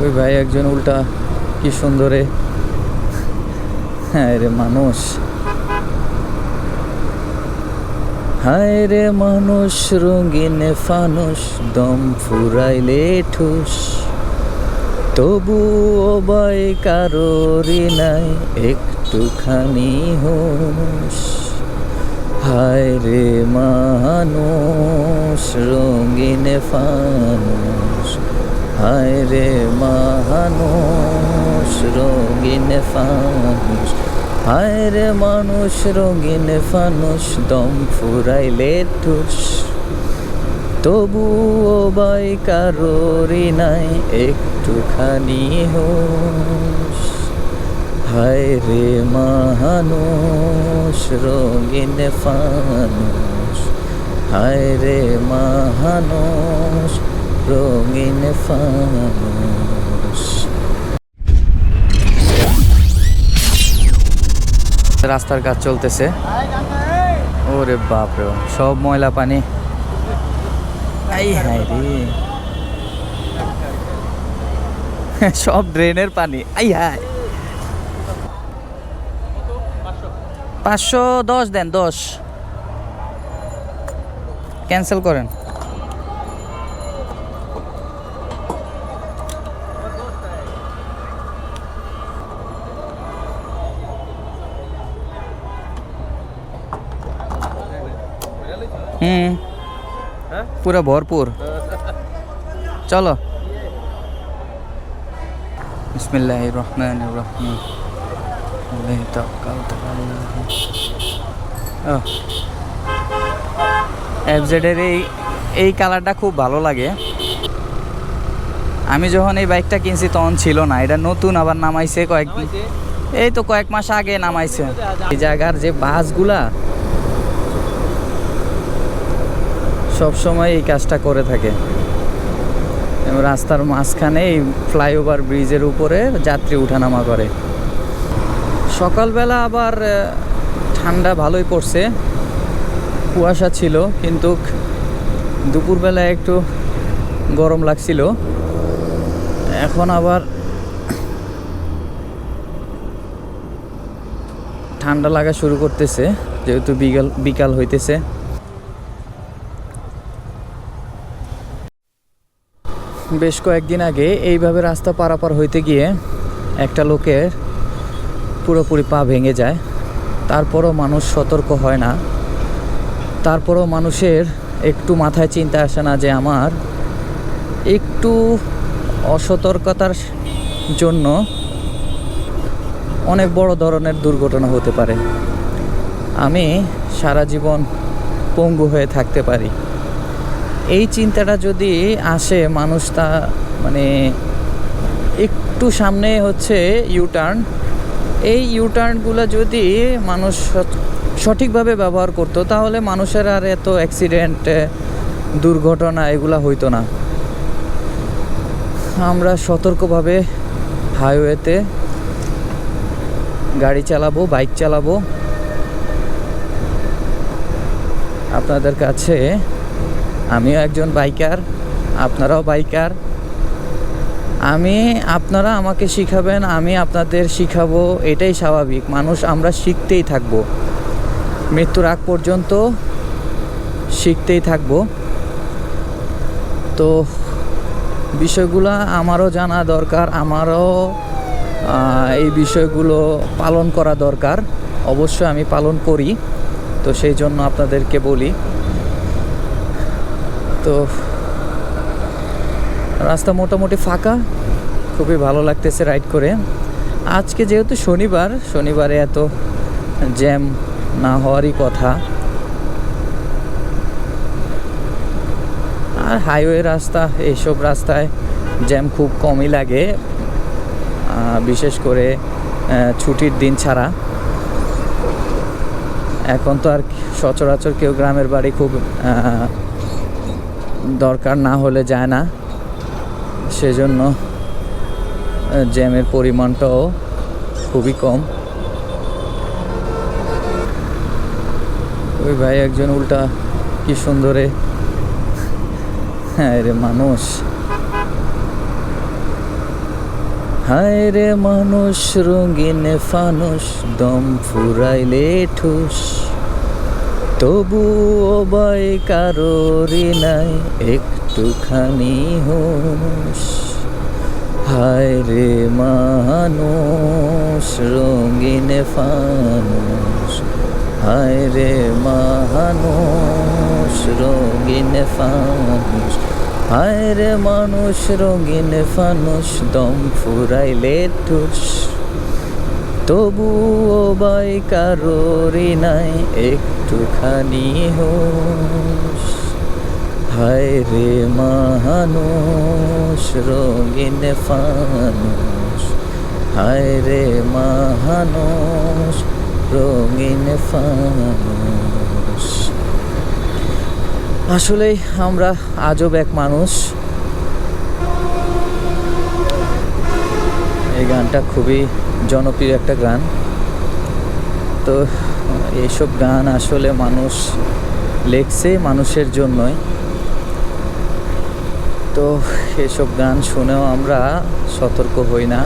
ওই ভাই একজন উল্টা কি সুন্দরে, হ্যাঁ রে মানুষ, হায় রে মানুষ রঙিন ফানুষ, দম ফুরাইলে ঠুস, তবুও বাই কারোরই নাই একটুখানি হুঁশ। হায় রে মানুষ রঙিন ফানুষ, হায় রে মানুষ রঙিন ফানুষ, হায় রে মানুষ রঙিন ফানুষ, দম ফুরাইলে ঠুস, তবুও বাই কারোরই নাই একটুখানি হুঁশ। হায় রে মানুষ রঙিন ফানুষ, হায় রে মানুষ রঙিন ফানুষ। রাস্তার কাজ চলতেছে, ওরে বাপরে সব ময়লা পানি, আই হায় রে সব ড্রেনের পানি, আই হায়। 510 দেন, 10 ক্যান্সেল করেন। পুরো ভরপুর, চলো। বিসমিল্লাহির রহমানির রহিম, আলাইহি তাওয়াক্কালতু আলাল্লাহ। এফজেডের এই কালারটা খুব ভালো লাগে। আমি যখন এই বাইকটা কিনছি তখন ছিল না, এটা নতুন আবার নামাইছে এই তো কয়েক মাস আগে নামাইছে। এই জায়গার যে বাসগুলা সবসময় এই কাজটা করে থাকে, রাস্তার মাঝখানে এই ফ্লাইওভার ব্রিজের উপরে যাত্রী উঠানামা করে। সকালবেলা আবার ঠান্ডা ভালোই পড়ছে, কুয়াশা ছিল, কিন্তু দুপুরবেলা একটু গরম লাগছিল। এখন আবার ঠান্ডা লাগা শুরু করতেছে, যেহেতু বিকাল হইতেছে। বেশ কয়েকদিন আগে এইভাবে রাস্তা পারাপার হইতে গিয়ে একটা লোকের পুরোপুরি পা ভেঙে যায়। তারপরও মানুষ সতর্ক হয় না, তারপরও মানুষের একটু মাথায় চিন্তা আসে না যে আমার একটু অসতর্কতার জন্য অনেক বড় ধরনের দুর্ঘটনা হতে পারে, আমি সারা জীবন পঙ্গু হয়ে থাকতে পারি। এই চিন্তাটা যদি আসে, মানুষ তা মানে একটু সামনে হচ্ছে ইউটার্ন, এই ইউটার্নগুলো যদি মানুষ সঠিকভাবে ব্যবহার করতো তাহলে মানুষের আর এত অ্যাক্সিডেন্ট দুর্ঘটনা এগুলা হইতো না। আমরা সতর্কভাবে হাইওয়েতে গাড়ি চালাবো, বাইক চালাবো। আপনাদের কাছে আমিও একজন বাইকার, আপনারাও বাইকার। আপনারা আমাকে শিখাবেন, আমি আপনাদের শিখাবো, এটাই স্বাভাবিক। মানুষ আমরা শিখতেই থাকবো, মৃত্যুর আগ পর্যন্ত শিখতেই থাকবো। তো বিষয়গুলো আমারও জানা দরকার, আমারও এই বিষয়গুলো পালন করা দরকার। অবশ্যই আমি পালন করি, তো সেই জন্য আপনাদেরকে বলি। তো রাস্তা মোটামুটি ফাঁকা, খুবই ভালো লাগতেছে রাইড করে। আজকে যেহেতু শনিবারে এত জ্যাম না হওয়ারই কথা। আর হাইওয়ে রাস্তা, এইসব রাস্তায় জ্যাম খুব কমই লাগে, বিশেষ করে ছুটির দিন ছাড়া। এখন তো আর সচরাচর কেউ গ্রামের বাড়ি খুব দরকার না হলে যায় না, সেজন্য জ্যামের পরিমাণটাও খুবই কম। ওই ভাই একজন উল্টা কি সুন্দরে, হ্যাঁ রে মানুষ, হায় রে মানুষ রঙিন ফানুষ, দম ফুরাইলে ঠুস, তবুও বাই কারোরই নাই একটুখানি হুঁশ। হায় রে মানুষ রঙিন ফানুষ, হায় রে মানুষ রঙিন ফানুষ, হায় রে মানুষ রঙিন ফানুষ, দম ফুরাইলে ঠুস, তবুও বাই কারোরই নাই একটুখানি হুঁশ। হায় রে মানুষ রঙিন ফানুষ, হায় রে মানুষ রঙিন ফানুষ। আসলেই আমরা আজব এক মানুষ। এই গানটা খুবই জনপ্রিয় একটা গান। তো এইসব গান আসলে মানুষ লেখছে মানুষের জন্যই। তো এসব গান শুনেও আমরা সতর্ক হই না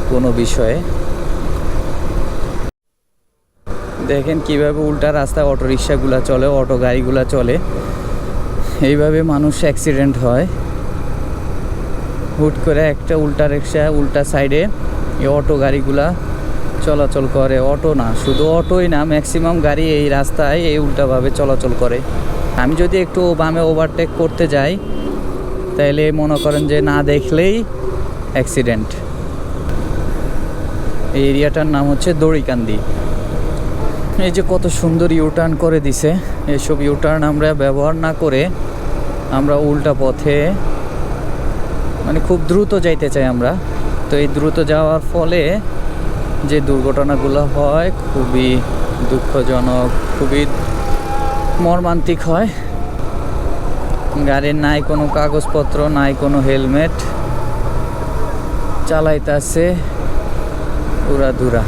কোনো বিষয়ে। দেখেন কিভাবে উল্টা রাস্তায় অটো রিক্সাগুলো চলে, অটো গাড়িগুলো চলে, এইভাবে মানুষ অ্যাক্সিডেন্ট হয়। হুট করে একটা উল্টা রিক্সা উল্টা সাইডে এই অটো গাড়িগুলা চলাচল করে। অটো না, শুধু অটোই না, ম্যাক্সিমাম গাড়ি এই রাস্তায় এই উল্টাভাবে চলাচল করে। আমি যদি একটু বামে ওভারটেক করতে যাই তাইলে মনে করেন যে না দেখলেই অ্যাক্সিডেন্ট। এই এরিয়াটার নাম হচ্ছে দড়িকান্দি। এই যে কত সুন্দর ইউটার্ন করে দিছে। এসব ইউটার্ন আমরা ব্যবহার না করে আমরা উল্টা পথে মানে খুব দ্রুত যাইতে চাই আমরা। তো এই দ্রুত যাওয়ার ফলে যে দুর্ঘটনাগুলো হয় খুবই দুঃখজনক, খুবই মর্মান্তিক হয়। গাড়ির নাই কোনো কাগজপত্র, নাই কোনো হেলমেট, চালাইতেছে উড়াধুরা।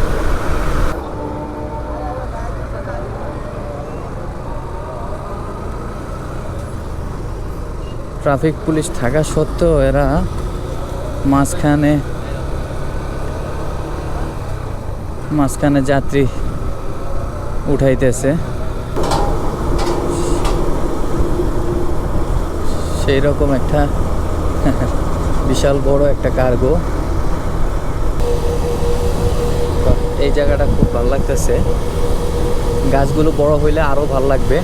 ট্রাফিক পুলিশ থাকা সত্ত্বেও এরা মাঝখানে যাত্রী উঠাইতেছে। সেই রকম একটা বিশাল বড় একটা কার্গো। এই জায়গাটা খুব ভালো লাগতেছে। গাছগুলো বড় হইলে আরো ভালো লাগবে।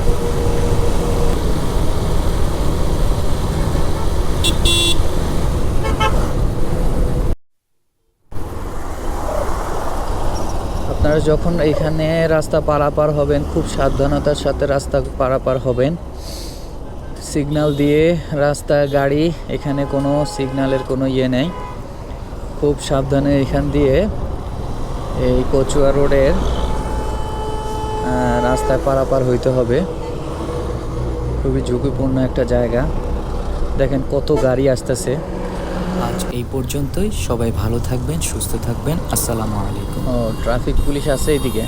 আপনারা যখন এখানে রাস্তা পারাপার হবেন খুব সাবধানতার সাথে রাস্তা পারাপার হবেন। সিগন্যাল দিয়ে রাস্তা গাড়ি, এখানে কোনো সিগন্যালের কোনো ইয়ে নেই। খুব সাবধানে এখান দিয়ে এই কচুয়া রোডের রাস্তায় পারাপার হইতে হবে। খুবই ঝুঁকিপূর্ণ একটা জায়গা। দেখেন কত গাড়ি আসতেছে। আজ এই পর্যন্তই। সবাই ভালো থাকবেন, সুস্থ থাকবেন। আসসালামু আলাইকুম। ও ট্রাফিক পুলিশ আছে এদিকে।